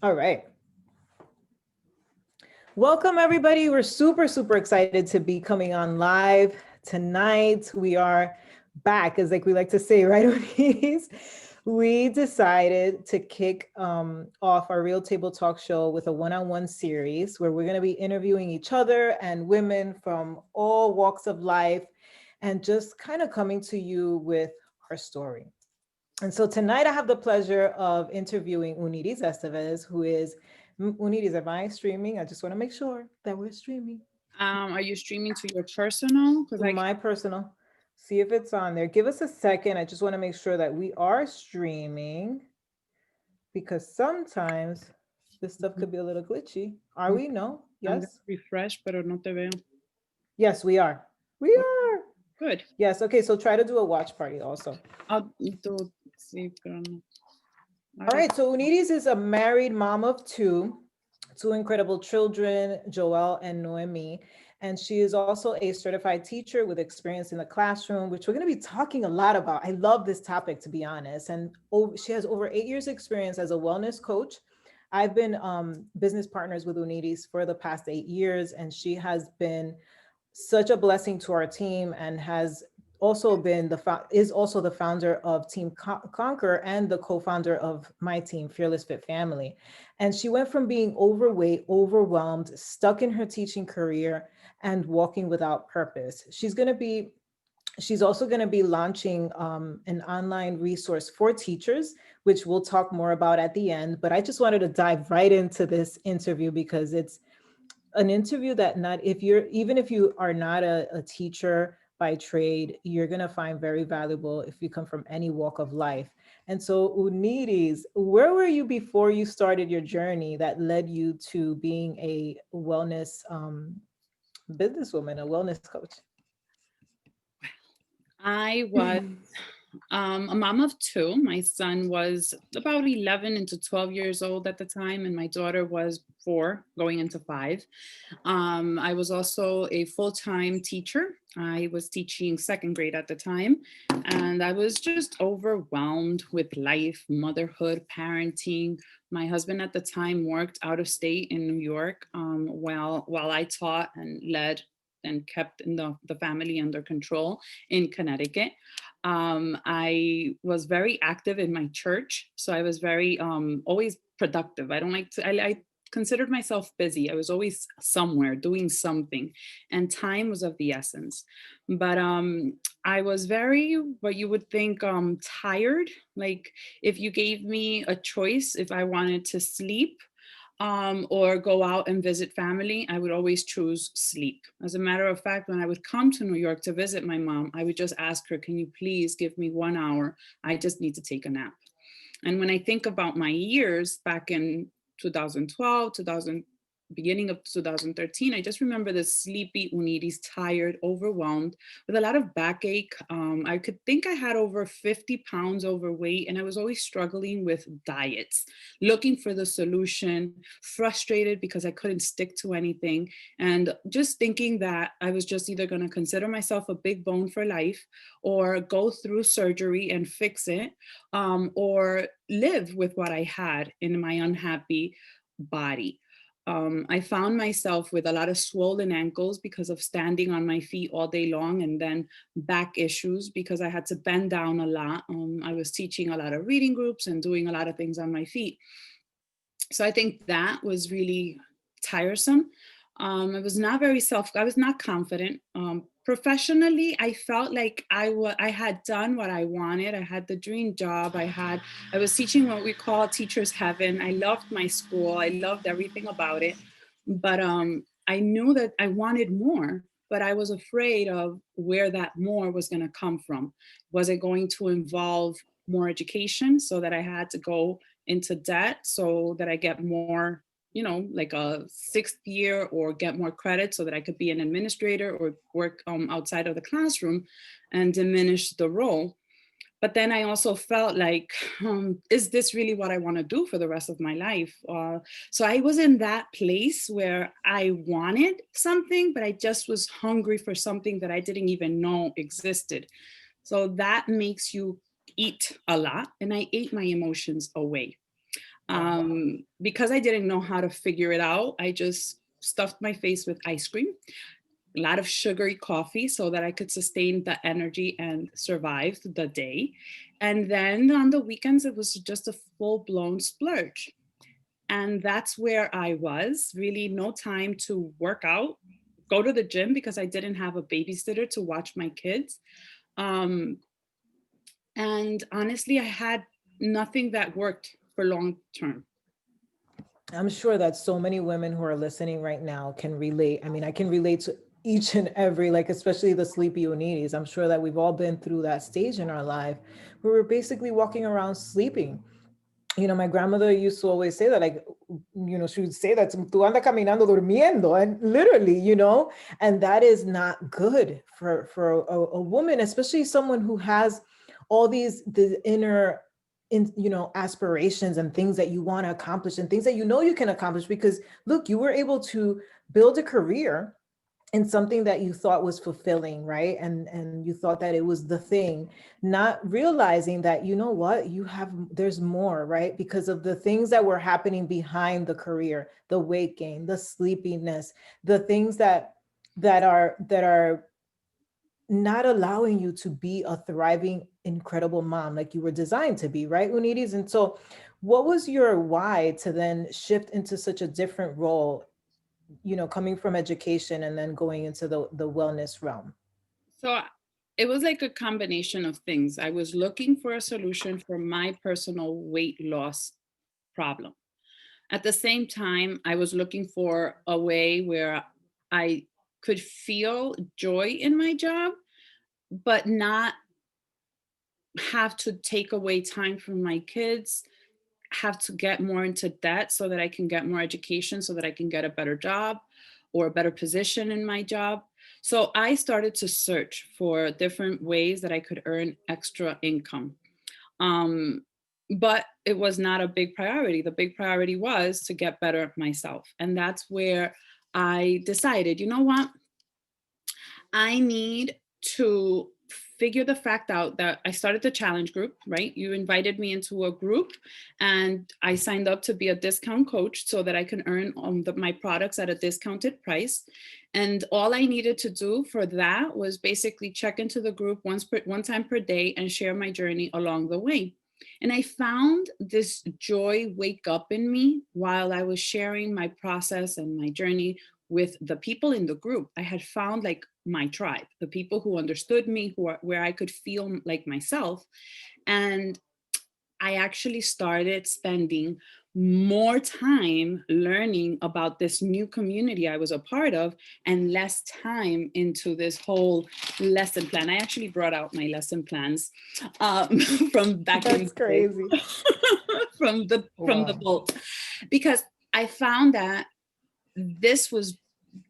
All right. Welcome, everybody. We're super excited to be coming on live tonight. We are back, as like we like to say, right, Onis? We decided to kick off our Real Table Talk show with a one-on-one series where we're going to be interviewing each other and women from all walks of life and just kind of coming to you with our story. And so tonight I have the pleasure of interviewing Uniris Estevez, who is, Uniris, am I streaming? I just want to make sure that we're streaming. Are you streaming to your personal? Because To I can. my personal, see if it's on there. Give us a second. I just want to make sure that we are streaming because sometimes this stuff could be a little glitchy. Are we? No? I'm gonna Yes? refresh, pero no te veo. Yes, we are. We Oh, are. good. Yes. Okay. So try to do a watch party also. Tú, sí, pero no. All Ahora, right, so Unides is a married mom of two incredible children, Joelle and Noemi. And she is also a certified teacher with experience in the classroom, which we're going to be talking a lot about. I love this topic, to be honest. And she has over 8 years experience as a wellness coach. I've been business partners with Unides for the past 8 years, and she has been such a blessing to our team and has also been is also the founder of Team Conquer and the co-founder of my team, Fearless Fit Family. And she went from being overweight, overwhelmed, stuck in her teaching career, and walking without purpose. She's also going to be launching an online resource for teachers, which we'll talk more about at the end. But I just wanted to dive right into this interview because it's an interview that not if you're even if you are not a teacher by trade, you're going to find very valuable if you come from any walk of life. And so Unides, where were you before you started your journey that led you to being a wellness businesswoman, a wellness coach? I was a mom of two. My son was about 11 into 12 years old at the time, and my daughter was 4, going into 5. I was also a full time teacher. I was teaching second grade at the time, and I was just overwhelmed with life, motherhood, parenting. My husband at the time worked out of state in New York, while I taught and led and kept the family under control in Connecticut. I was very active in my church, so I was very always productive. I don't like to. I considered myself busy. I was always somewhere doing something, and time was of the essence. But I was very, what you would think, tired. Like, if you gave me a choice, if I wanted to sleep or go out and visit family, I would always choose sleep. As a matter of fact, when I would come to New York to visit my mom, I would just ask her, "Can you please give me 1 hour? I just need to take a nap." And when I think about my years back in 2012, 2000, beginning of 2013, I just remember this sleepy Unides, tired, overwhelmed, with a lot of backache. I could think I had over 50 pounds overweight, and I was always struggling with diets, looking for the solution, frustrated because I couldn't stick to anything, and just thinking that I was just either going to consider myself a big bone for life or go through surgery and fix it, or live with what I had in my unhappy body. I found myself with a lot of swollen ankles because of standing on my feet all day long, and then back issues because I had to bend down a lot. I was teaching a lot of reading groups and doing a lot of things on my feet. So I think that was really tiresome. I was not very I was not confident. Professionally, I felt like I had done what I wanted. I had the dream job. I was teaching what we call teachers heaven. I loved my school. I loved everything about it. But I knew that I wanted more, but I was afraid of where that more was going to come from. Was it going to involve more education so that I had to go into debt so that I get more, like a 6th year, or get more credit so that I could be an administrator or work outside of the classroom and diminish the role. But then I also felt like, is this really what I want to do for the rest of my life? So I was in that place where I wanted something, but I just was hungry for something that I didn't even know existed. So that makes you eat a lot. And I ate my emotions away. Wow. Because I didn't know how to figure it out, I just stuffed my face with ice cream, a lot of sugary coffee so that I could sustain the energy and survive the day. And then on the weekends, it was just a full blown splurge. And that's where I was, really no time to work out, go to the gym because I didn't have a babysitter to watch my kids. Um, and honestly, I had nothing that worked for long term. I'm sure that so many women who are listening right now can relate. I mean, I can relate to each and every, like, especially the sleepy unities. I'm sure that we've all been through that stage in our life where we're basically walking around sleeping. My grandmother used to always say that, like, she would say that, tú anda caminando durmiendo, and literally, and that is not good for a woman, especially someone who has all the inner aspirations and things that you want to accomplish and things that you can accomplish, because look, you were able to build a career in something that you thought was fulfilling, right? And you thought that it was the thing, not realizing that, what, there's more, right? Because of the things that were happening behind the career, the weight gain, the sleepiness, the things that are not allowing you to be a thriving, incredible mom like you were designed to be, right, Unides? And so what was your why to then shift into such a different role, coming from education and then going into the wellness realm? So it was like a combination of things. I was looking for a solution for my personal weight loss problem. At the same time, I was looking for a way where I could feel joy in my job, but not have to take away time from my kids, have to get more into debt so that I can get more education, so that I can get a better job or a better position in my job. So I started to search for different ways that I could earn extra income. Um, but it was not a big priority. The big priority was to get better myself. And that's where I decided, you know what? I need to figure the fact out that I started the challenge group, right? You invited me into a group and I signed up to be a discount coach so that I can earn my products at a discounted price. And all I needed to do for that was basically check into the group one time per day and share my journey along the way. And I found this joy wake up in me while I was sharing my process and my journey with the people in the group. I had found like my tribe, the people who understood me, where I could feel like myself. And I actually started spending more time learning about this new community I was a part of and less time into this whole lesson plan. I actually brought out my lesson plans from back in That's the day, crazy. from the Wow. vault, because I found that this was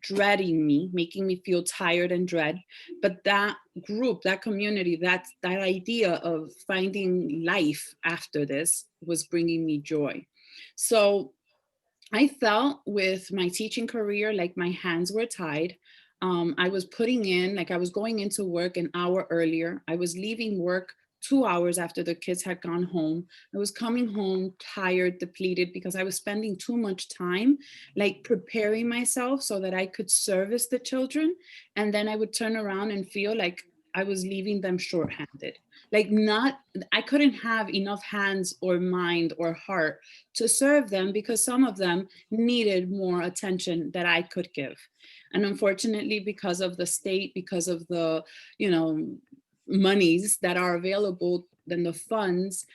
dreading me, making me feel tired and dread. But that group, that community, that idea of finding life after this was bringing me joy. So I felt with my teaching career like my hands were tied. I was putting in, like I was going into work an hour earlier. I was leaving work 2 hours after the kids had gone home. I was coming home tired, depleted, because I was spending too much time like preparing myself so that I could service the children. And then I would turn around and feel like I was leaving them shorthanded. Like, not, I couldn't have enough hands or mind or heart to serve them because some of them needed more attention that I could give. And unfortunately, because of the state, because of the, you know, monies that are available, then the funds,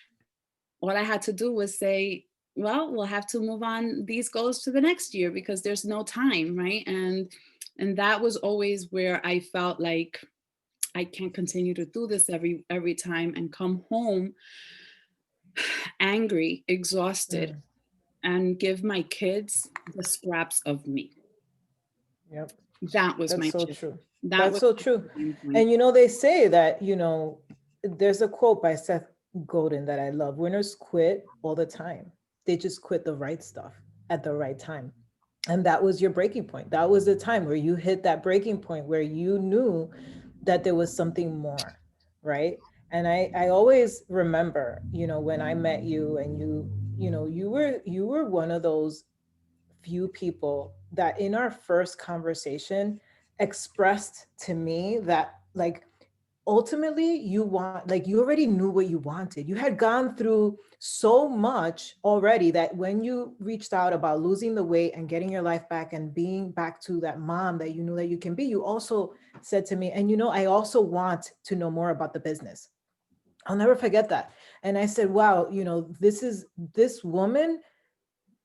all I had to do was say, well, we'll have to move on these goals to the next year because there's no time, right? And that was always where I felt like I can't continue to do this every time and come home angry, exhausted, Mm, and give my kids the scraps of me. yep. That was That's my so shift. true. That That's was so my true. turning point. And they say that, there's a quote by Seth Godin that I love: winners quit all the time. They just quit the right stuff at the right time. And that was your breaking point. That was the time where you hit that breaking point where you knew that there was something more, right? And I always remember, when I met you and you were one of those few people that in our first conversation expressed to me that like ultimately you already knew what you wanted. You had gone through so much already that when you reached out about losing the weight and getting your life back and being back to that mom that you knew that you can be, you also said to me, and I also want to know more about the business. I'll never forget that. And I said, wow, this woman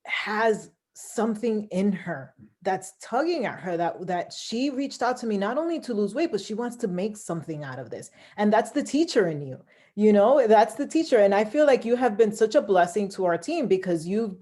has something in her that's tugging at her, that she reached out to me not only to lose weight, but she wants to make something out of this. And that's the teacher in you. That's the teacher. And I feel like you have been such a blessing to our team because you've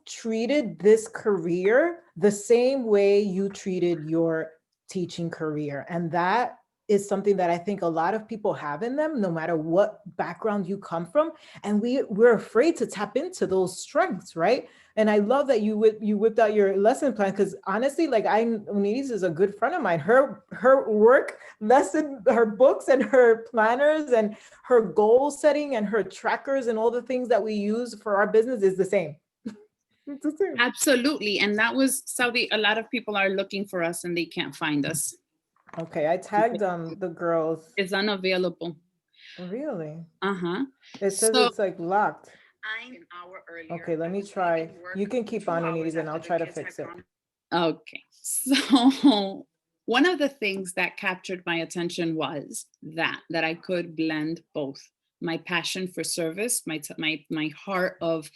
treated this career the same way you treated your teaching career. And that is something that I think a lot of people have in them, no matter what background you come from. And we're afraid to tap into those strengths, right? And I love that you whipped out your lesson plan, because honestly, like Unides is a good friend of mine. Her work lesson, her books and her planners and her goal setting and her trackers and all the things that we use for our business is the same. It's the same. Absolutely. And that was Saudi. A lot of people are looking for us and they can't find us. Okay, I tagged the girls. It's unavailable. Really? Uh-huh. It says So it's like locked. I'm an hour earlier. Okay, let I me was leaving try. work You can keep 2 on, hours Unides, and after I'll the try to kids had fix it. gone. Okay. So one of the things that captured my attention was that I could blend both my passion for service, my heart of,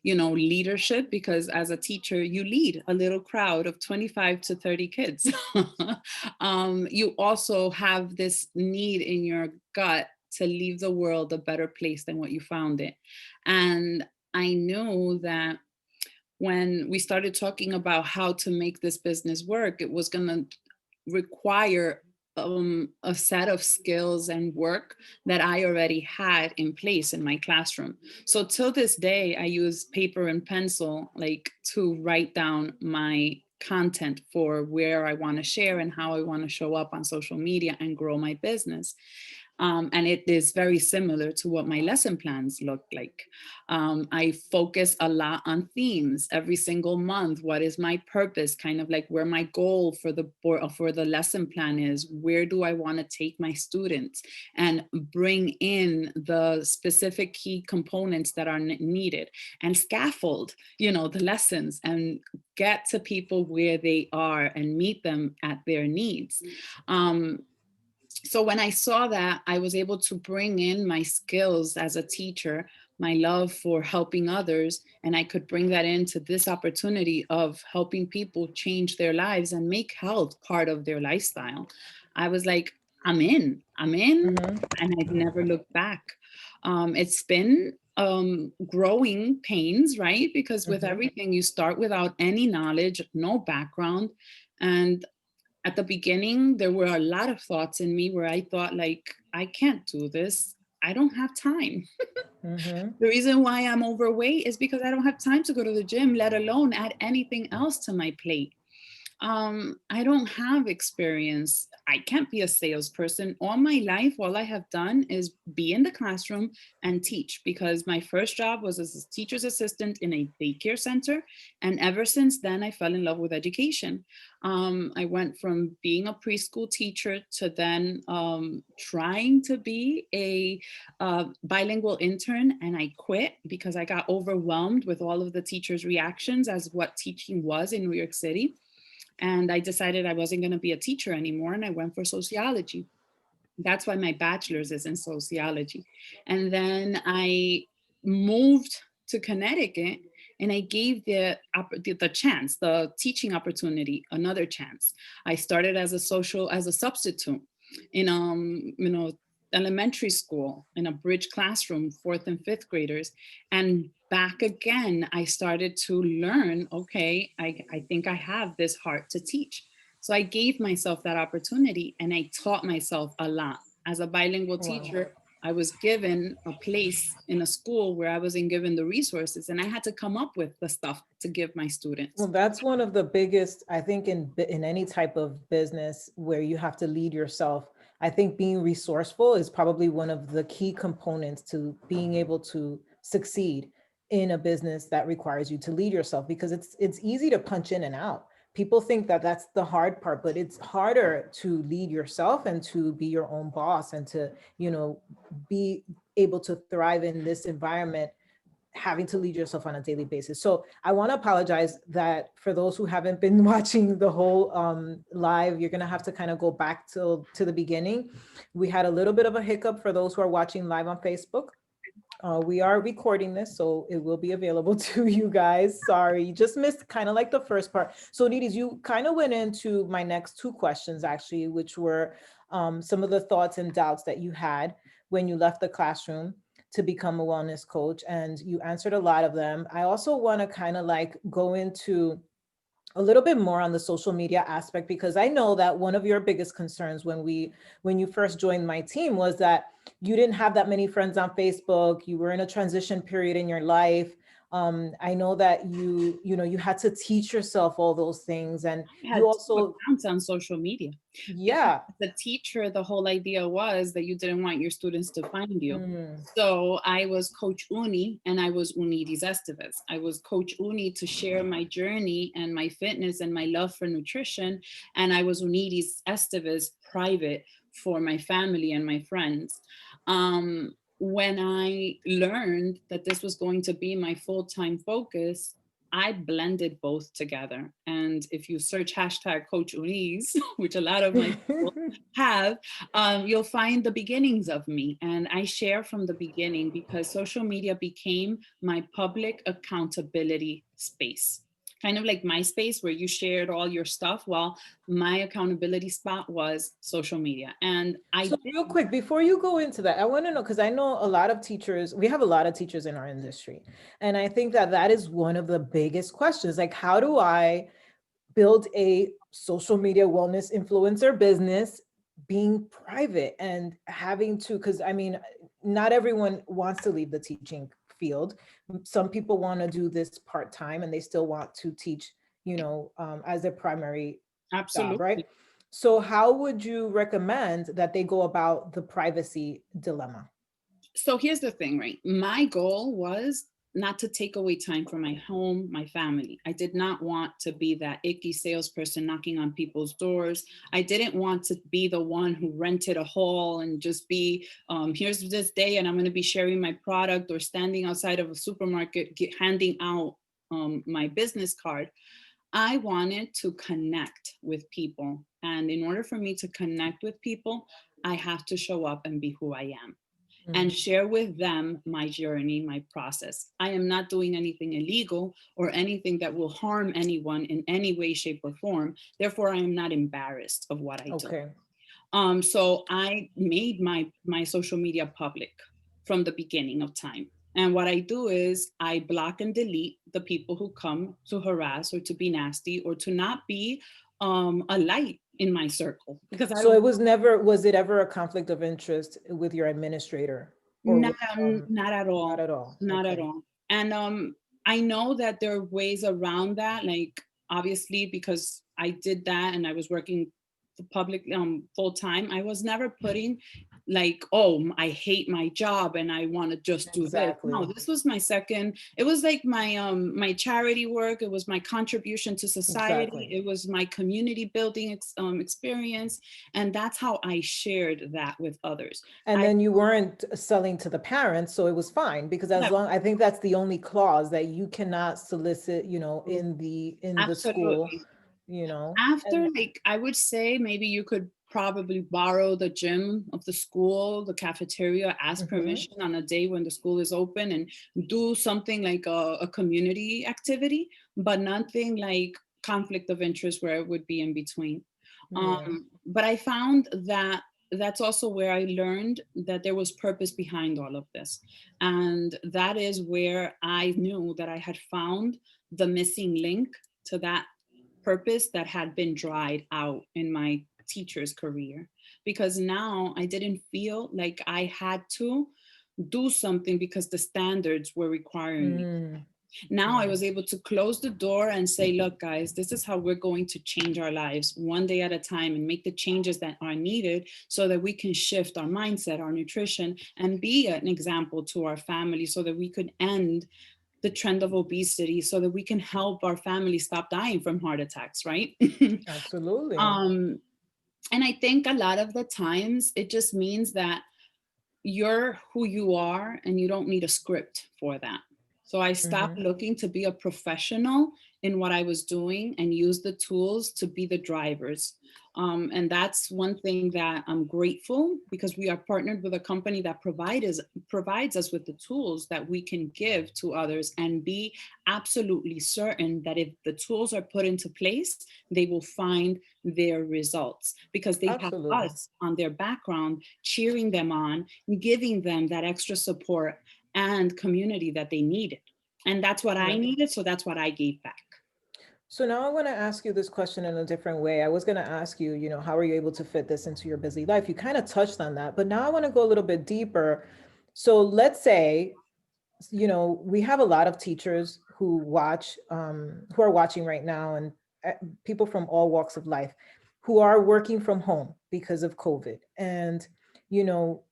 leadership, because as a teacher, you lead a little crowd of 25 to 30 kids. You also have this need in your gut to leave the world a better place than what you found it. And I knew that when we started talking about how to make this business work, it was going to require a set of skills and work that I already had in place in my classroom. So till this day, I use paper and pencil like to write down my content for where I want to share and how I want to show up on social media and grow my business. And it is very similar to what my lesson plans look like. I focus a lot on themes every single month. What is my purpose? Kind of like where my goal for the lesson plan is. Where do I want to take my students? And bring in the specific key components that are needed, and scaffold, the lessons, and get to people where they are and meet them at their needs. So when I saw that, I was able to bring in my skills as a teacher, my love for helping others, and I could bring that into this opportunity of helping people change their lives and make health part of their lifestyle. I was like, I'm in, Mm-hmm. and I've never looked back. It's been growing pains, right? Because with Mm-hmm. everything, you start without any knowledge, no background. And at the beginning, there were a lot of thoughts in me where I thought, like, I can't do this. I don't have time. Mm-hmm. The reason why I'm overweight is because I don't have time to go to the gym, let alone add anything else to my plate. I don't have experience. I can't be a salesperson. All my life, all I have done is be in the classroom and teach, because my first job was as a teacher's assistant in a daycare center. And ever since then, I fell in love with education. I went from being a preschool teacher to then trying to be a bilingual intern, and I quit because I got overwhelmed with all of the teachers' reactions as what teaching was in New York City. And I decided I wasn't going to be a teacher anymore, and I went for sociology. That's why my bachelor's is in sociology. And then I moved to Connecticut, and I gave the chance, the teaching opportunity, another chance. I started as a substitute in elementary school in a bridge classroom, fourth and fifth graders. And back again, I started to learn, okay, I think I have this heart to teach. So I gave myself that opportunity, and I taught myself a lot. As a bilingual Wow. teacher, I was given a place in a school where I wasn't given the resources, and I had to come up with the stuff to give my students. Well, that's one of the biggest, I think, in any type of business where you have to lead yourself. I think being resourceful is probably one of the key components to being able to succeed in a business that requires you to lead yourself, because it's easy to punch in and out. People think that that's the hard part, but it's harder to lead yourself and to be your own boss and to, be able to thrive in this environment, having to lead yourself on a daily basis. So I want to apologize that for those who haven't been watching the whole live, you're going to have to kind of go back to the beginning. We had a little bit of a hiccup for those who are watching live on Facebook. We are recording this, so it will be available to you guys. Sorry, you just missed kind of like the first part. So Nidis, you kind of went into my next two questions actually, which were some of the thoughts and doubts that you had when you left the classroom to become a wellness coach, and you answered a lot of them. I also want to kind of like go into a little bit more on the social media aspect, because I know that one of your biggest concerns when you first joined my team was that you didn't have that many friends on Facebook. You were in a transition period in your life. I know that you had to teach yourself all those things, and you Had two also, accounts on social media because yeah. as a teacher, the whole idea was that you didn't want your students to find you. Mm, So I was Coach Uni and I was Uniris Estevez. I was Coach Uni to share my journey and my fitness and my love for nutrition. And I was Uniris Estevez private for my family and my friends. When I learned that this was going to be my full-time focus, I blended both together. And if you search hashtag Coach Uniz, which a lot of my people have, you'll find the beginnings of me. And I share from the beginning because social media became my public accountability space. Kind of like MySpace, where you shared all your stuff. Well, my accountability spot was social media. And I So did. real quick, before you go into that, I want to know, because I know a lot of teachers, we have a lot of teachers in our industry. And I think that that is one of the biggest questions. Like, how do I build a social media wellness influencer business being private and having to, because I mean, not everyone wants to leave the teaching field. Some people want to do this part-time and they still want to teach, as their primary job, right? Absolutely. So how would you recommend that they go about the privacy dilemma? So here's the thing, right? My goal was not to take away time from my home, my family. I did not want to be that icky salesperson knocking on people's doors. I didn't want to be the one who rented a hall and just be, here's this day and I'm going to be sharing my product, or standing outside of a supermarket handing out my business card. I wanted to connect with people. And in order for me to connect with people, I have to show up and be who I am and Mm, share with them my journey, my process. I am not doing anything illegal or anything that will harm anyone in any way, shape, or form. Therefore, I am not embarrassed of what I do. okay. So I made my social media public from the beginning of time. And what I do is I block and delete the people who come to harass or to be nasty or to not be a light in my circle, because I So don't. was it ever a conflict of interest with your administrator or Not, with, not at not all. at all? Not at Okay. all. And I know that there are ways around that. Like obviously, because I did that and I was working the public full time, I was never putting like, oh, I hate my job and I want to just do this. No, Exactly. this was my second. It was like my charity work. It was my contribution to society. Exactly. It was my community building experience, and that's how I shared that with others. And I then you weren't selling to the parents, so it was fine, because as long, I think that's the only clause that you cannot solicit, in the school, absolutely. and After, like, I would say maybe you could probably borrow the gym of the school, the cafeteria, ask mhm, permission on a day when the school is open and do something like a community activity, but nothing like conflict of interest where it would be in between. yeah. But I found that that's also where I learned that there was purpose behind all of this. And that is where I knew that I had found the missing link to that purpose that had been dried out in my teacher's career, because now I didn't feel like I had to do something because the standards were requiring me. Mm, Now I yeah. was able to close the door and say, look, guys, this is how we're going to change our lives one day at a time and make the changes that are needed so that we can shift our mindset, our nutrition, and be an example to our family so that we could end the trend of obesity so that we can help our family stop dying from heart attacks, right? Absolutely. um, and I think a lot of the times it just means that you're who you are and you don't need a script for that. So I stopped Hmm. looking to be a professional in what I was doing and use the tools to be the drivers. And that's one thing that I'm grateful, because we are partnered with a company that provides us with the tools that we can give to others, and be absolutely certain that if the tools are put into place, they will find their results, because they have Absolutely. us on their background cheering them on, giving them that extra support and community that they needed. And that's what I Yep. needed. So that's what I gave back. So now I want to ask you this question in a different way. I was going to ask you, how are you able to fit this into your busy life? You kind of touched on that, but now I want to go a little bit deeper. So let's say, we have a lot of teachers who are watching right now, and people from all walks of life who are working from home because of COVID. And, you know,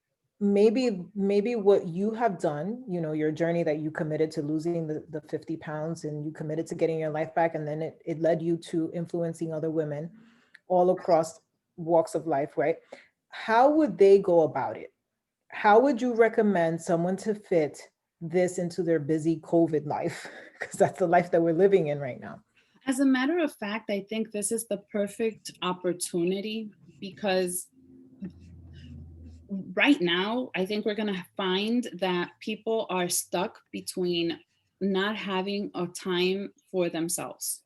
maybe what you have done, your journey that you committed to losing the 50 pounds, and you committed to getting your life back, and then it led you to influencing other women all across walks of life, right? How would they go about it? How would you recommend someone to fit this into their busy COVID life? Because that's the life that we're living in right now. As a matter of fact, I think this is the perfect opportunity, because right now, I think we're going to find that people are stuck between not having a time for themselves.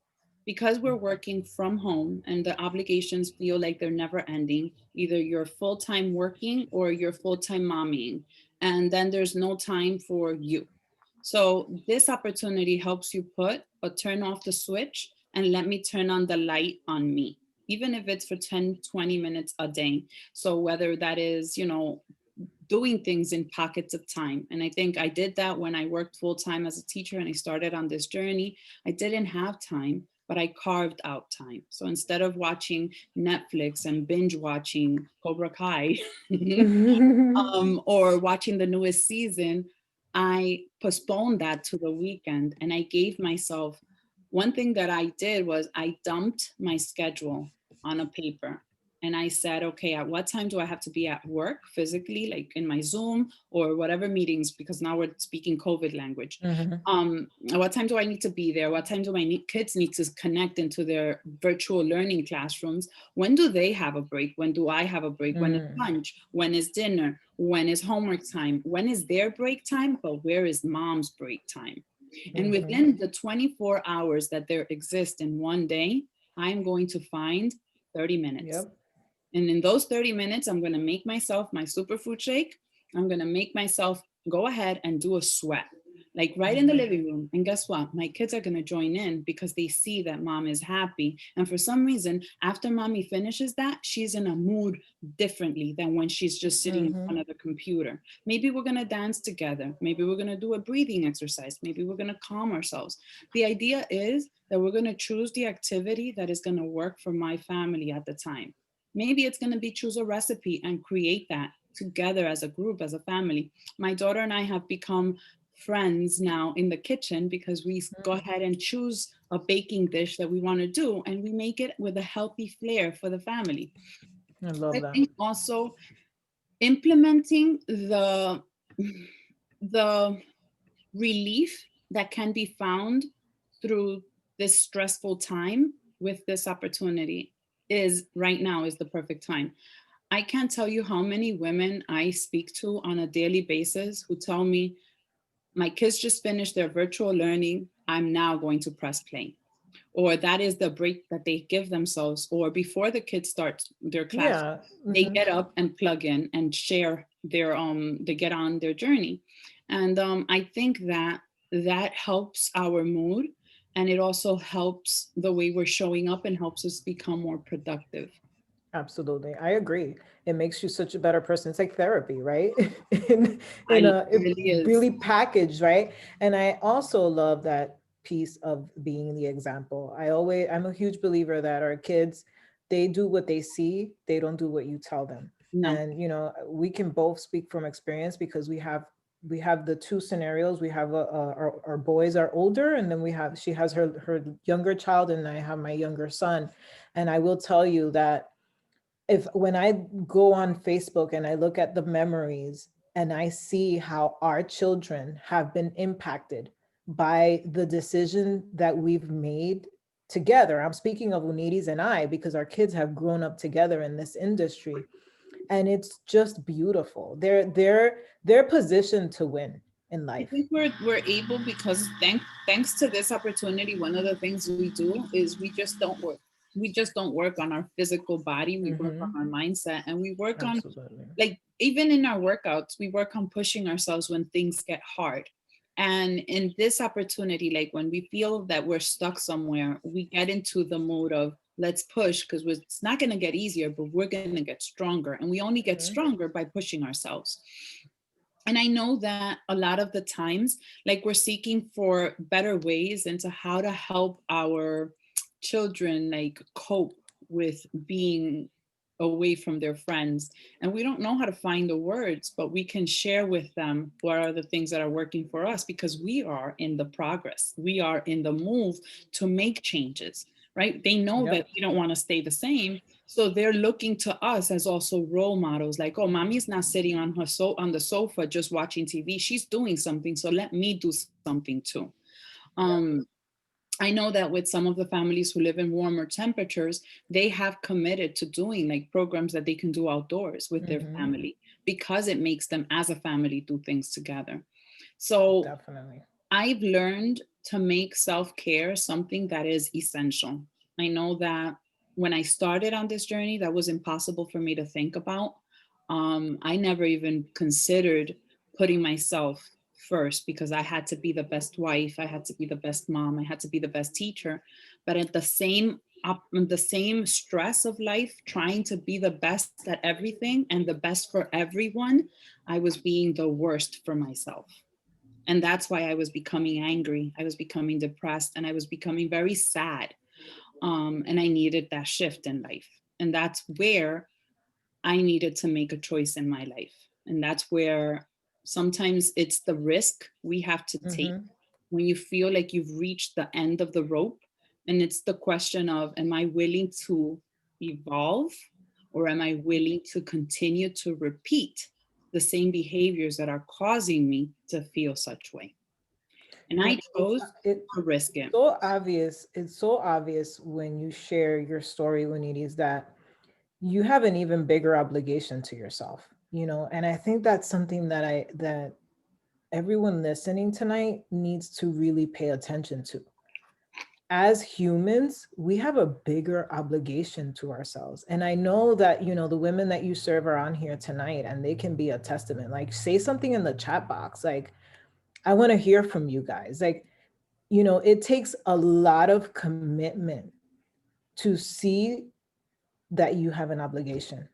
Because we're working from home and the obligations feel like they're never ending, either you're full time working or you're full time mommying, and then there's no time for you. So, this opportunity helps you put or turn off the switch and let me turn on the light on me, even if it's for 10, 20 minutes a day. So whether that is, doing things in pockets of time. And I think I did that when I worked full time as a teacher and I started on this journey. I didn't have time, but I carved out time. So instead of watching Netflix and binge watching Cobra Kai, or watching the newest season, I postponed that to the weekend, and I gave myself, one thing that I did was I dumped my schedule on a paper. And I said, okay, at what time do I have to be at work physically, like in my Zoom or whatever meetings, because now we're speaking COVID language. Mhm. At what time do I need to be there? What time do my kids need to connect into their virtual learning classrooms? When do they have a break? When do I have a break? When is Mm. lunch? When is dinner? When is homework time? When is their break time? But where is mom's break time? And Mhm. within the 24 hours that there exist in one day, I'm going to find 30 minutes. Yep. And in those 30 minutes, I'm going to make myself my superfood shake. I'm going to make myself go ahead and do a sweat, like right in the Mhm. living room. And guess what? My kids are going to join in because they see that mom is happy. And for some reason, after mommy finishes that, she's in a mood differently than when she's just sitting in front Mhm. of the computer. Maybe we're going to dance together. Maybe we're going to do a breathing exercise. Maybe we're going to calm ourselves. The idea is that we're going to choose the activity that is going to work for my family at the time. Maybe it's going to be choose a recipe and create that together as a group, as a family. My daughter and I have become friends now in the kitchen because we go Mm. ahead and choose a baking dish that we want to do, and we make it with a healthy flair for the family. I love I that. think also implementing the relief that can be found through this stressful time with this opportunity is right now is the perfect time. I can't tell you how many women I speak to on a daily basis who tell me, my kids just finished their virtual learning, I'm now going to press play. Or that is the break that they give themselves, or before the kids start their class, Yeah. they Mhm. get up and plug in and share their they get on their journey. And I think that that helps our mood, and it also helps the way we're showing up and helps us become more productive. Absolutely. I agree. It makes you such a better person. It's like therapy, right? in in It a it really is. really packaged, right? And I also love that piece of being the example. I'm a huge believer that our kids, they do what they see, they don't do what you tell them. No. And we can both speak from experience because we have we have the two scenarios. We have our boys are older, and then she has her younger child, and I have my younger son. And I will tell you that if when I go on Facebook and I look at the memories and I see how our children have been impacted by the decision that we've made together. I'm speaking of Uniris and I because our kids have grown up together in this industry, and it's just beautiful. They're positioned to win in I life. think we're able because thanks to this opportunity, one of the things we do is we just don't work on our physical body. We work on Hmm. our mindset, and we work on, Absolutely. like, even in our workouts, we work on pushing ourselves when things get hard. And in this opportunity, like when we feel that we're stuck somewhere, we get into the mode of let's push because it's not going to get easier, but we're going to get stronger. And we only get Mhm. stronger by pushing ourselves. And I know that a lot of the times, like, we're seeking for better ways into how to help our children like cope with being away from their friends, and we don't know how to find the words, but we can share with them what are the things that are working for us, because we are in the progress, we are in the move to make changes, right? They know that Yep. we don't want to stay the same, so they're looking to us as also role models, like, oh, mommy's not sitting on on the sofa just watching TV, she's doing something, so let me do something too. Yep. um I know that with some of the families who live in warmer temperatures, they have committed to doing like programs that they can do outdoors with their Hmm. family, because it makes them as a family do things together. So Definitely. I've learned to make self care something that is essential. I know that when I started on this journey, that was impossible for me to think about. I never even considered putting myself first because I had to be the best wife, I had to be the best mom, I had to be the best teacher. But at the same stress of life, trying to be the best at everything and the best for everyone, I was being the worst for myself. And that's why I was becoming angry, I was becoming depressed, and I was becoming very sad. And I needed that shift in life. And that's where I needed to make a choice in my life. And that's where sometimes it's the risk we have to take Hmm. when you feel like you've reached the end of the rope. And it's the question of, am I willing to evolve, or am I willing to continue to repeat the same behaviors that are causing me to feel such way? And You I know, chose it to risk it. so obvious. It's so obvious when you share your story, Lunides, that you have an even bigger obligation to yourself, and I think that's something that everyone listening tonight needs to really pay attention to. As humans, we have a bigger obligation to ourselves. And I know that, the women that you serve are on here tonight and they can be a testament. Like, say something in the chat box. Like, I want to hear from you guys. Like, it takes a lot of commitment to see that you have an obligation.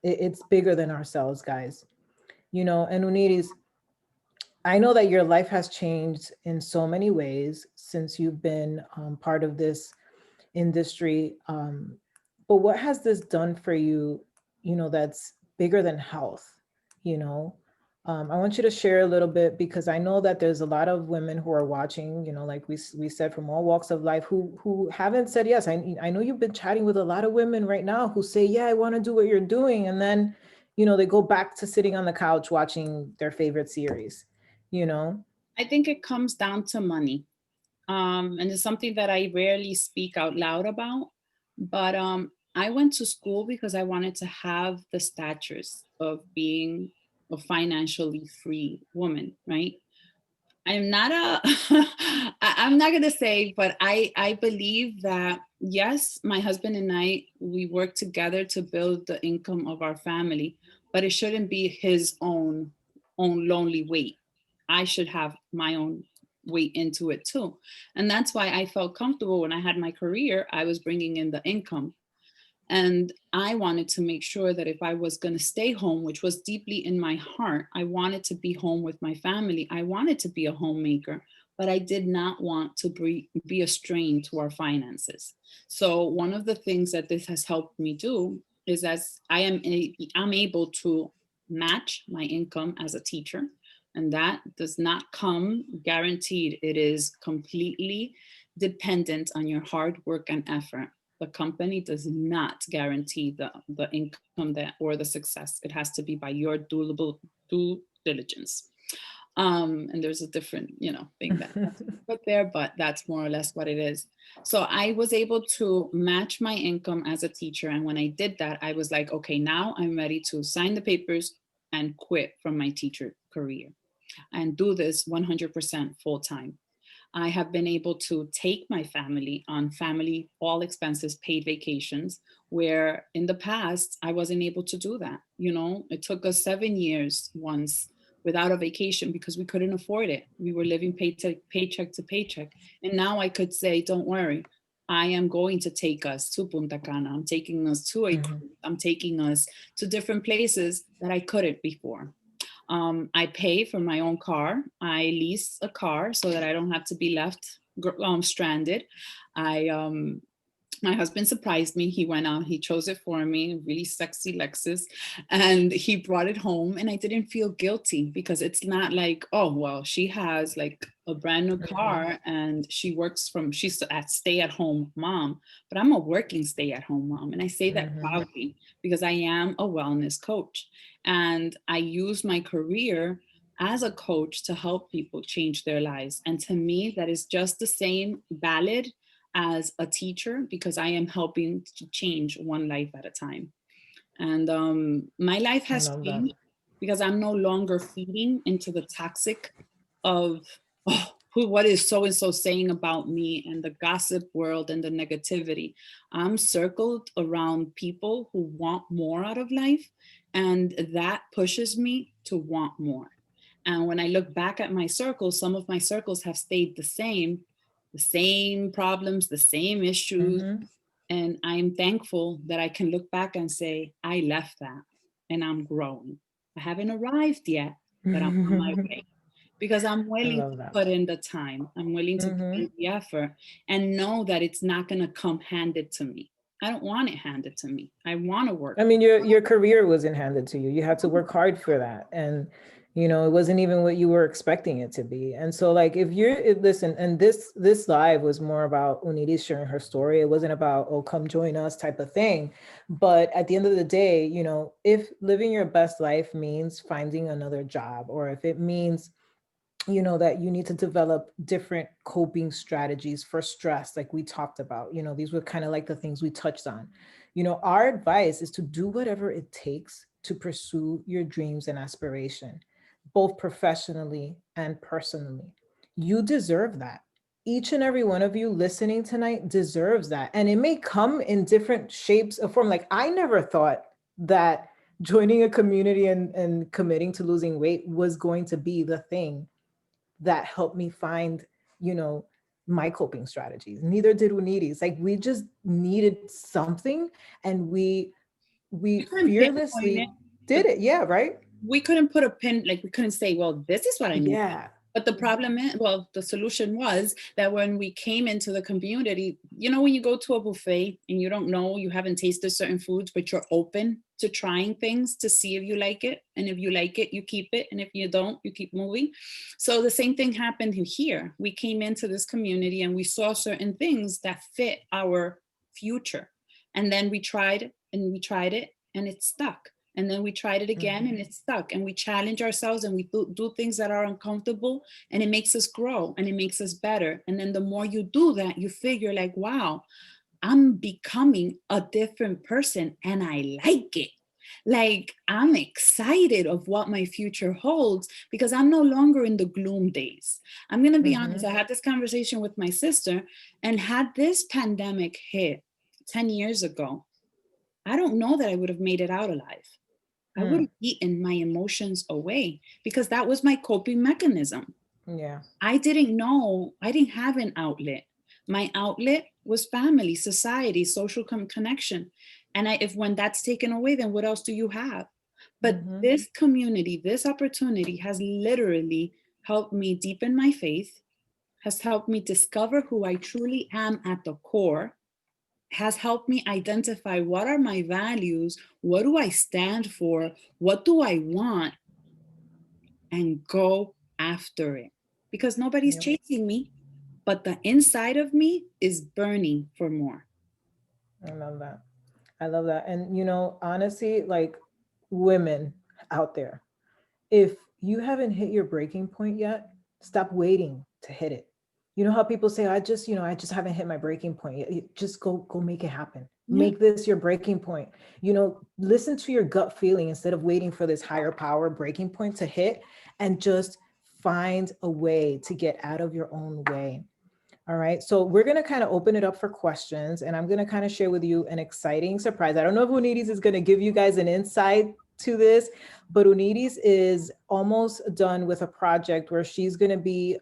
It's bigger than ourselves, guys. And Uniris, I know that your life has changed in so many ways since you've been part of this industry. But what has this done for you, that's bigger than health? You know, I want you to share a little bit because I know that there's a lot of women who are watching, like we said, from all walks of life who haven't said yes. I know you've been chatting with a lot of women right now who say, yeah, I want to do what you're doing. And then, they go back to sitting on the couch watching their favorite series, you know? I think it comes down to money. And it's something that I rarely speak out loud about. But I went to school because I wanted to have the statures of being a financially free woman, right? I'm not a I'm not gonna say, but I believe that yes, my husband and I, we work together to build the income of our family, but it shouldn't be his own lonely weight. I should have my own weight into it too. And that's why I felt comfortable when I had my career, I was bringing in the income. And I wanted to make sure that if I was going to stay home, which was deeply in my heart, I wanted to be home with my family. I wanted to be a homemaker, but I did not want to be a strain to our finances. So one of the things that this has helped me do is I'm able to match my income as a teacher. And that does not come guaranteed. It is completely dependent on your hard work and effort. The company does not guarantee the income that or the success. It has to be by your due diligence. And there's a different, thing that has to be put there, but that's more or less what it is. So I was able to match my income as a teacher. And when I did that, I was like, okay, now I'm ready to sign the papers and quit from my teacher career and do this 100% full time. I have been able to take my family on family all expenses paid vacations, where in the past I wasn't able to do that. It took us 7 years once without a vacation because we couldn't afford it. We were living paycheck to paycheck. And now I could say, don't worry, I am going to take us to Punta Cana. I'm taking us to a Mhm. cruise. I'm taking us to different places that I couldn't before. I pay for my own car. I lease a car so that I don't have to be left stranded. I My husband surprised me. He went out, he chose it for me, a really sexy Lexus, and he brought it home. And I didn't feel guilty because it's not like, oh, well, she has like a brand new Mhm. car and she's a stay at home mom, but I'm a working stay at home mom. And I say that Mhm. proudly because I am a wellness coach and I use my career as a coach to help people change their lives. And to me, that is just the same valid as a teacher because I am helping to change one life at a time. And my life I has love that. changed because I'm no longer feeding into the toxic of, oh, what is so and so saying about me and the gossip world and the negativity. I'm circled around people who want more out of life, and that pushes me to want more. And when I look back at my circles, some of my circles have stayed the same problems, the same issues. Mhm. And I'm thankful that I can look back and say, I left that and I'm growing. I haven't arrived yet, but I'm on my way because I'm I willing love to that. put in the time. I'm willing to put in Mhm. the effort and know that it's not going to come handed to me. I don't want it handed to me. I want to work I for mean, your career wasn't handed to you. You had to work hard for that, and it wasn't even what you were expecting it to be. And so, like, listen, and this live was more about Uniris sharing her story. It wasn't about, oh, come join us type of thing. But at the end of the day, if living your best life means finding another job, or if it means that you need to develop different coping strategies for stress, like we talked about. These were kind of like the things we touched on. Our advice is to do whatever it takes to pursue your dreams and aspiration, both professionally and personally. You deserve that. Each and every one of you listening tonight deserves that, and it may come in different shapes or form. Like, I never thought that joining a community and committing to losing weight was going to be the thing that helped me find, you know, my coping strategies. Neither did Unides. Like, we just needed something, and we we couldn't pinpoint it. fearlessly did The it. Yeah, right? we couldn't put a pin, like we couldn't say, well, this is what I need. Yeah. But the problem is, well, the solution was that when we came into the community, when you go to a buffet and you don't know, you haven't tasted certain foods, but you're open to trying things to see if you like it. And if you like it, you keep it. And if you don't, you keep moving. So the same thing happened here. We came into this community and we saw certain things that fit our future. And then we tried and we tried it and it stuck. And then we tried it again Mhm. and it stuck. And we challenge ourselves and we do things that are uncomfortable, and it makes us grow and it makes us better. And then the more you do that, you figure like, wow, I'm becoming a different person and I like it. Like, I'm excited of what my future holds because I'm no longer in the gloom days. I'm going to be honest. Mhm. I had this conversation with my sister, and had this pandemic hit 10 years ago, I don't know that I would have made it out alive. I would Mm. have eaten my emotions away because that was my coping mechanism. Yeah. I didn't know, I didn't have an outlet. My outlet was family, society, social connection. And if when that's taken away, then what else do you have? But Mhm. this community, this opportunity has literally helped me deepen my faith, has helped me discover who I truly am at the core, has helped me identify what are my values, what do I stand for, what do I want, and go after it because nobody's Yep. chasing me, but the inside of me is burning for more. I love that. I love that. And honestly, like, women out there, if you haven't hit your breaking point yet, stop waiting to hit it. You know how people say, I just haven't hit my breaking point yet. Just go make it happen. Yeah. Make this your breaking point. Listen to your gut feeling instead of waiting for this higher power breaking point to hit, and just find a way to get out of your own way. All right. So we're going to kind of open it up for questions, and I'm going to kind of share with you an exciting surprise. I don't know if Unides is going to give you guys an insight to this, but Unides is almost done with a project where she's going to be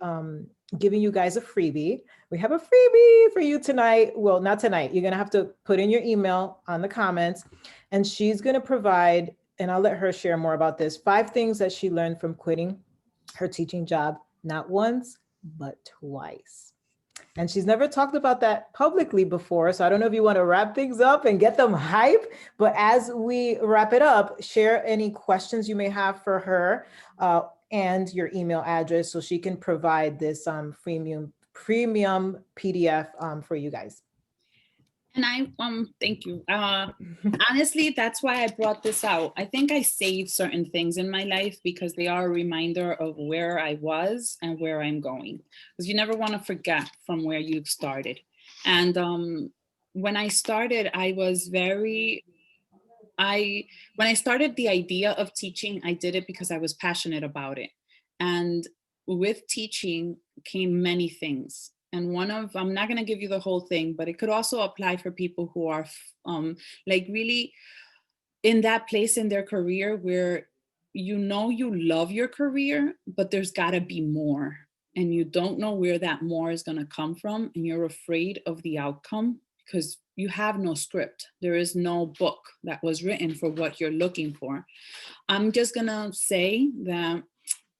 giving you guys a freebie. We have a freebie for you tonight. Well, not tonight. You're going to have to put in your email on the comments, and she's going to provide, and I'll let her share more about this, 5 things that she learned from quitting her teaching job, not once, but twice. And she's never talked about that publicly before. So I don't know if you want to wrap things up and get them hype. But as we wrap it up, share any questions you may have for her, and your email address so she can provide this premium PDF for you guys. And I thank you. Honestly, that's why I brought this out. I think I saved certain things in my life because they are a reminder of where I was and where I'm going. Because you never want to forget from where you've started. And when I started, when I started the idea of teaching, I did it because I was passionate about it. And with teaching came many things. And I'm not going to give you the whole thing, but it could also apply for people who are like really in that place in their career where you love your career, but there's got to be more. And you don't know where that more is going to come from. And you're afraid of the outcome because you have no script. There is no book that was written for what you're looking for. I'm just going to say that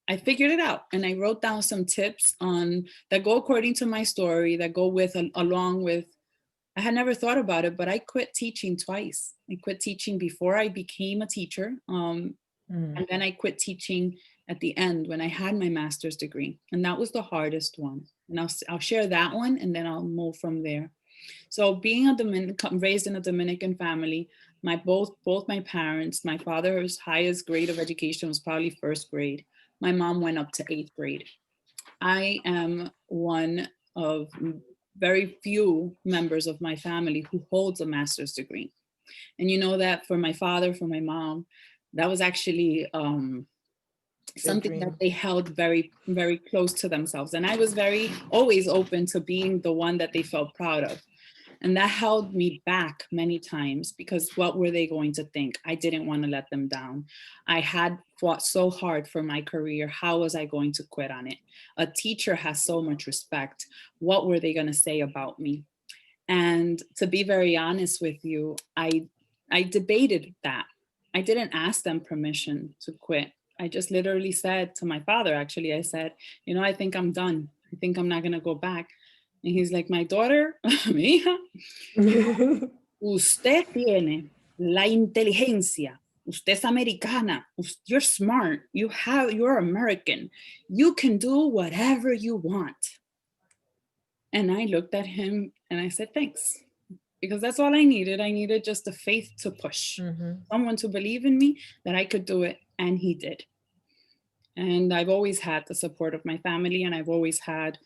I figured it out, and I wrote down some tips on that go according to my story, that go with along with. I had never thought about it, but I quit teaching twice. I quit teaching before I became a teacher, and then I quit teaching at the end when I had my master's degree, and that was the hardest one. And I'll share that one, and then I'll move from there. So, being raised in a Dominican family, both my parents, my father's highest grade of education was probably first grade. My mom went up to eighth grade. I am one of very few members of my family who holds a master's degree. And you know that for my father, for my mom, that was actually something that Dream. they held very, very close to themselves. And I was very always open to being the one that they felt proud of. And that held me back many times because what were they going to think? I didn't want to let them down. I had fought so hard for my career. How was I going to quit on it? A teacher has so much respect. What were they going to say about me? And to be very honest with you, I debated that. I didn't ask them permission to quit. I just literally said to my father, actually, I said, I think I'm done. I think I'm not going to go back. And he's like, my daughter, mi hija, usted tiene la inteligencia. Usted es americana. You're smart. You're American. You can do whatever you want. And I looked at him and I said, thanks. Because that's all I needed. I needed just the faith to push, someone to believe in me that I could do it. And he did. And I've always had the support of my family, and I've always had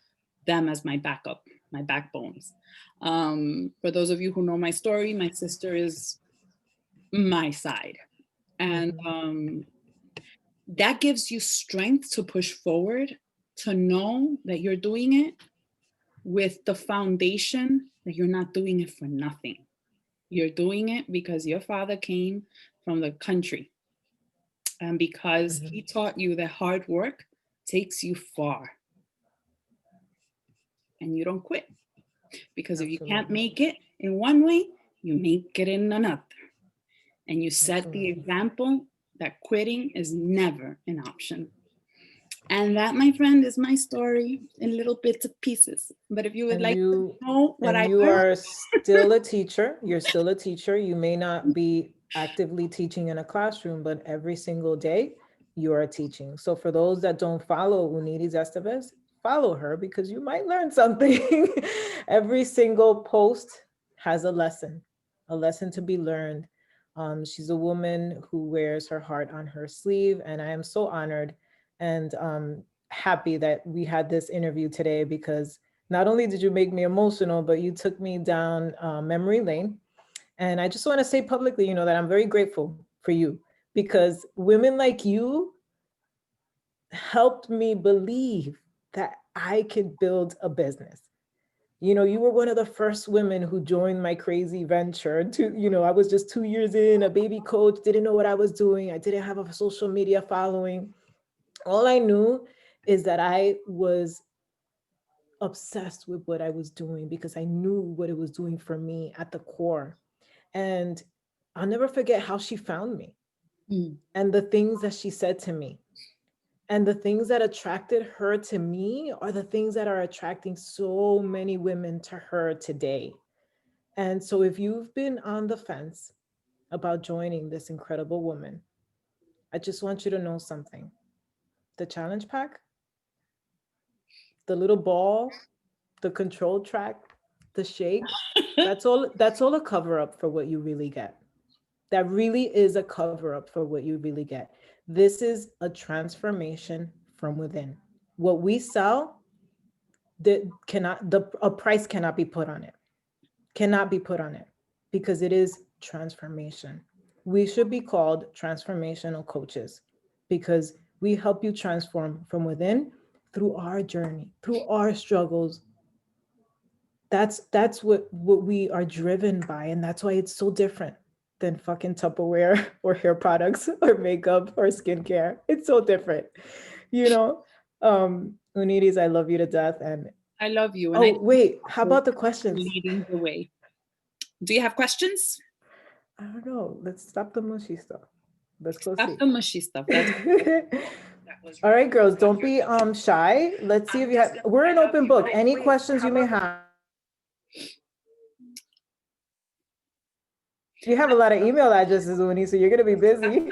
them as my backup, my backbones. For those of you who know my story, my sister is my side. And that gives you strength to push forward, to know that you're doing it with the foundation that you're not doing it for nothing. You're doing it because your father came from the country and because he taught you that hard work takes you far. And you don't quit. Because if you can't make it in one way, you make it in another. And you set the example that quitting is never an option. And that, my friend, is my story in little bits of pieces. But if you would like to know what I you learned, are still a teacher. You're still a teacher. You may not be actively teaching in a classroom, but every single day you are teaching. So for those that don't follow Uniris Estevez, follow her because you might learn something. Every single post has a lesson to be learned. She's a woman who wears her heart on her sleeve, and I am so honored and happy that we had this interview today because not only did you make me emotional, but you took me down memory lane. And I just want to say publicly, that I'm very grateful for you because women like you helped me believe that I could build a business. You were one of the first women who joined my crazy venture I was just 2 years in, a baby coach, didn't know what I was doing. I didn't have a social media following. All I knew is that I was obsessed with what I was doing because I knew what it was doing for me at the core. And I'll never forget how she found me Mm. and the things that she said to me. And the things that attracted her to me are the things that are attracting so many women to her today. And so if you've been on the fence about joining this incredible woman, I just want you to know something. The challenge pack, the little ball, the control track, the shake, that's all a cover up for what you really get. That really is a cover up for what you really get. This is a transformation from within. What we sell, a price cannot be put on it. Cannot be put on it because it is transformation. We should be called transformational coaches because we help you transform from within through our journey, through our struggles. That's what we are driven by, and that's why it's so different than fucking Tupperware or hair products or makeup or skincare. It's so different, you know. Unides, I love you to death. And I love you, and I oh thank you wait, how for about the questions? leading the way. Do you have questions? I don't know. Let's stop the mushy stuff. Let's go Stop see. the mushy stuff. That's All right, girls, don't be shy. Let's see if you have. We're an open book. Any questions you may have. You have a lot of email addresses, Uni, so you're gonna be busy.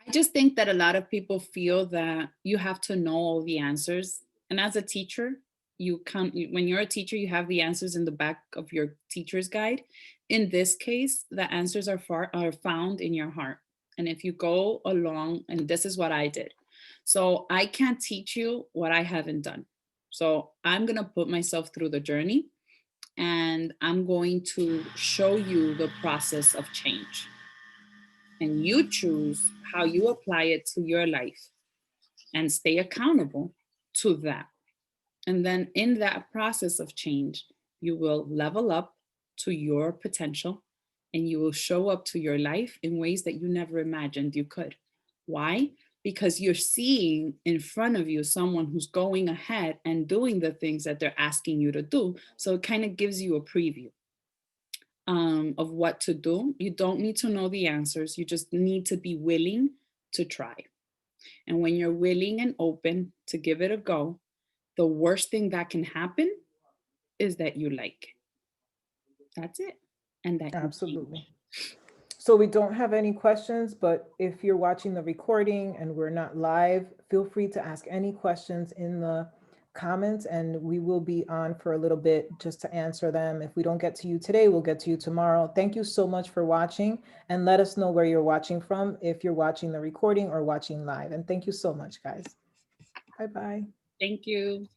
I just think that a lot of people feel that you have to know all the answers. And as a teacher, when you're a teacher, you have the answers in the back of your teacher's guide. In this case, the answers are found in your heart. And if you go along, and this is what I did. So I can't teach you what I haven't done. So I'm gonna put myself through the journey and I'm going to show you the process of change. And you choose how you apply it to your life and stay accountable to that. And then in that process of change, you will level up to your potential and you will show up to your life in ways that you never imagined you could. Why? Because you're seeing in front of you someone who's going ahead and doing the things that they're asking you to do. So it kind of gives you a preview of what to do. You don't need to know the answers. You just need to be willing to try. And when you're willing and open to give it a go, the worst thing that can happen is that you like it. That's it. And that you Absolutely. change. So we don't have any questions, but if you're watching the recording and we're not live, feel free to ask any questions in the comments and we will be on for a little bit just to answer them. If we don't get to you today, we'll get to you tomorrow. Thank you so much for watching and let us know where you're watching from if you're watching the recording or watching live. And thank you so much, guys. Bye-bye. Thank you.